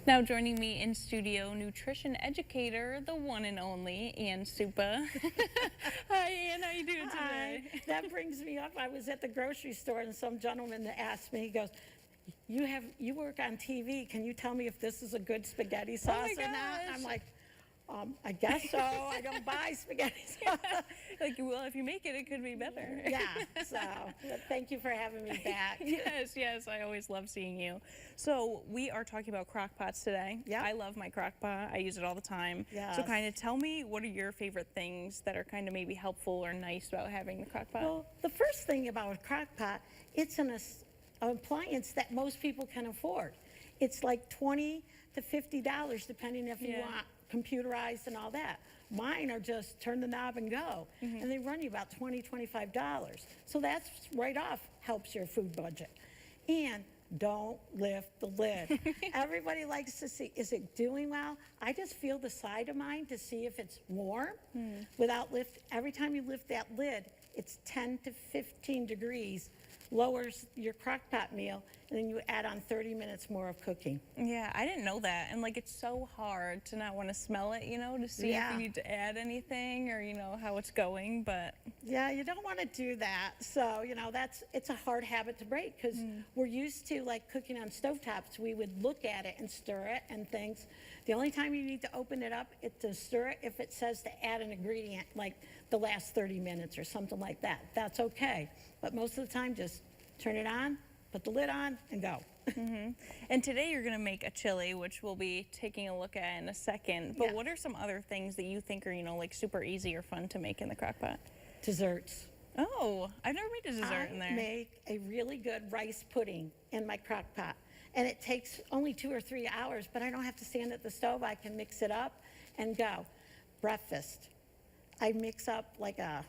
Now joining me in studio, nutrition educator, the one and only Ann Supa. Hi Ann, how you doing Hi. today? That brings me up. I was at the grocery store and some gentleman asked me, he goes, you work on TV. Can you tell me if this is a good spaghetti Oh my sauce or not? gosh. I'm like, I guess so. I don't buy spaghetti sauce. Like, well, if you make it, it could be better. Yeah, so but thank you for having me back. Yes, I always love seeing you. So we are talking about crock pots today. Yep. I love my crock pot. I use it all the time. So Yes. kind of tell me, what are your favorite things that are kind of maybe helpful or nice about having the crock pot? Well, the first thing about a crock pot, it's an appliance that most people can afford. It's like $20 to $50, depending if you Yeah. want computerized and all that. Mine are just turn the knob and go, and they run you about $20, $25. So that's right off helps your food budget. And don't lift the lid. Everybody likes to see, is it doing well? I just feel the side of mine to see if it's warm without lift. Every time you lift that lid, it's 10 to 15 degrees, lowers your crock pot meal, and then you add on 30 minutes more of cooking. Yeah, I didn't know that. And like, it's so hard to not want to smell it, you know, to see if Yeah. you need to add anything or, you know, how it's going. But Yeah, you don't want to do that. So, it's a hard habit to break because we're used to like cooking on stovetops. We would look at it and stir it and things. The only time you need to open it up is to stir it if it says to add an ingredient like the last 30 minutes or something like that. That's okay. But most of the time, just turn it on, put the lid on, and go. And today you're going to make a chili, which we'll be taking a look at in a second. But Yeah. what are some other things that you think are, you know, like super easy or fun to make in the crock pot? Desserts. Oh, I've never made a dessert in I there. make a really good rice pudding in my crock pot. And it takes only 2 or 3 hours, but I don't have to stand at the stove. I can mix it up and go. Breakfast. I mix up like a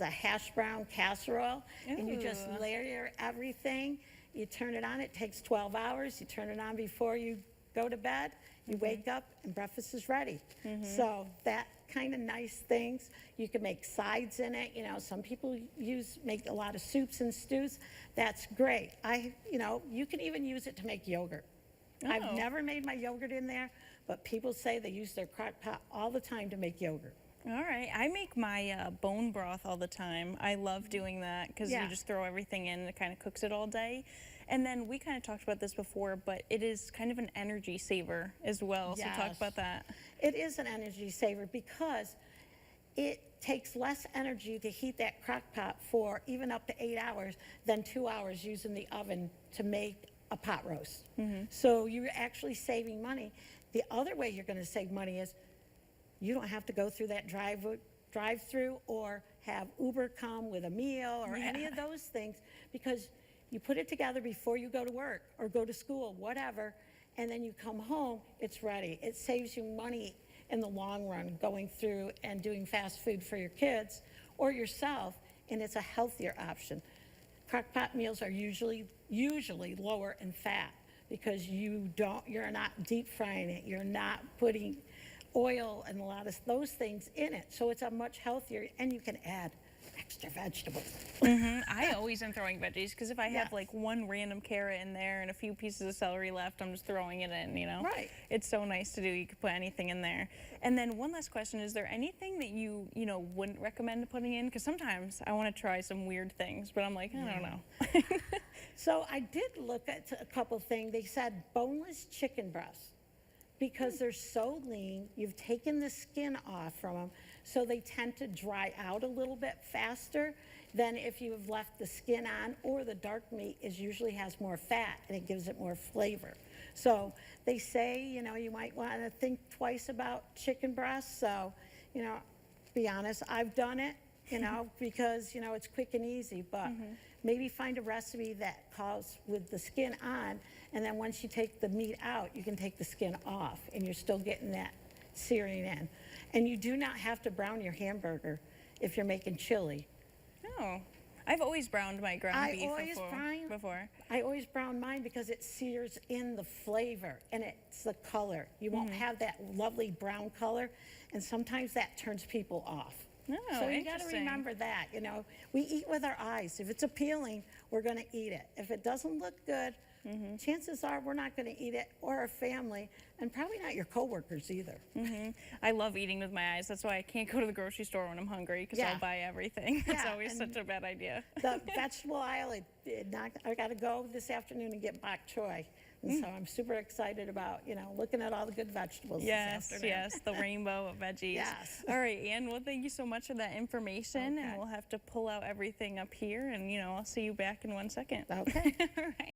hash brown casserole, and you just Ooh. layer everything. You turn it on. It takes 12 hours. You turn it on before you go to bed. You wake up, and breakfast is ready. So that kind of nice things. You can make sides in it. You know, some people make a lot of soups and stews. That's great. You can even use it to make yogurt. I've Oh. never made my yogurt in there, but people say they use their crock pot all the time to make yogurt. All right. I make my bone broth all the time. I love doing that because Yeah. you just throw everything in and it kind of cooks it all day. And then we kind of talked about this before, but it is kind of an energy saver as well. So talk Yes. about that. It is an energy saver because it takes less energy to heat that crock pot for even up to 8 hours than 2 hours using the oven to make a pot roast. So you're actually saving money. The other way you're going to save money is you don't have to go through that drive-through or have Uber come with a meal or any of those things, because you put it together before you go to work or go to school, whatever, and then you come home, it's ready. It saves you money in the long run going through and doing fast food for your kids or yourself, and it's a healthier option. Crock-pot meals are usually lower in fat because you're not deep frying it. You're not putting oil and a lot of those things in it. So it's a much healthier, and you can add extra vegetables. I always am throwing veggies because if I have Yes. like one random carrot in there and a few pieces of celery left, I'm just throwing it in, you know? Right. It's so nice to do. You could put anything in there. And then one last question, is there anything that you wouldn't recommend putting in? Because sometimes I want to try some weird things, but I'm like, I don't know. So I did look at a couple things. They said boneless chicken breasts, because they're so lean, you've taken the skin off from them, so they tend to dry out a little bit faster than if you have left the skin on, or the dark meat usually has more fat and it gives it more flavor. So they say, you might want to think twice about chicken breasts. So, be honest, I've done it, because, it's quick and easy, but maybe find a recipe that calls with the skin on, and then once you take the meat out, you can take the skin off, and you're still getting that searing in. And you do not have to brown your hamburger if you're making chili. Oh, I've always browned my ground beef before. I always brown mine because it sears in the flavor, and it's the color. You won't have that lovely brown color, and sometimes that turns people off. Oh, so you got to interesting. remember that, we eat with our eyes. If it's appealing, we're going to eat it. If it doesn't look good, chances are we're not going to eat it, or our family, and probably not your coworkers either. I love eating with my eyes. That's why I can't go to the grocery store when I'm hungry, because Yeah. I'll buy everything. It's Yeah, always and such a bad idea. The vegetable aisle, I got to go this afternoon and get bok choy. And so I'm super excited about, looking at all the good vegetables Yes, this afternoon. yes, the rainbow of veggies. Yes. All right, Ann, well, thank you so much for that information, and Okay. we'll have to pull out everything up here, and, I'll see you back in 1 second. Okay. All right.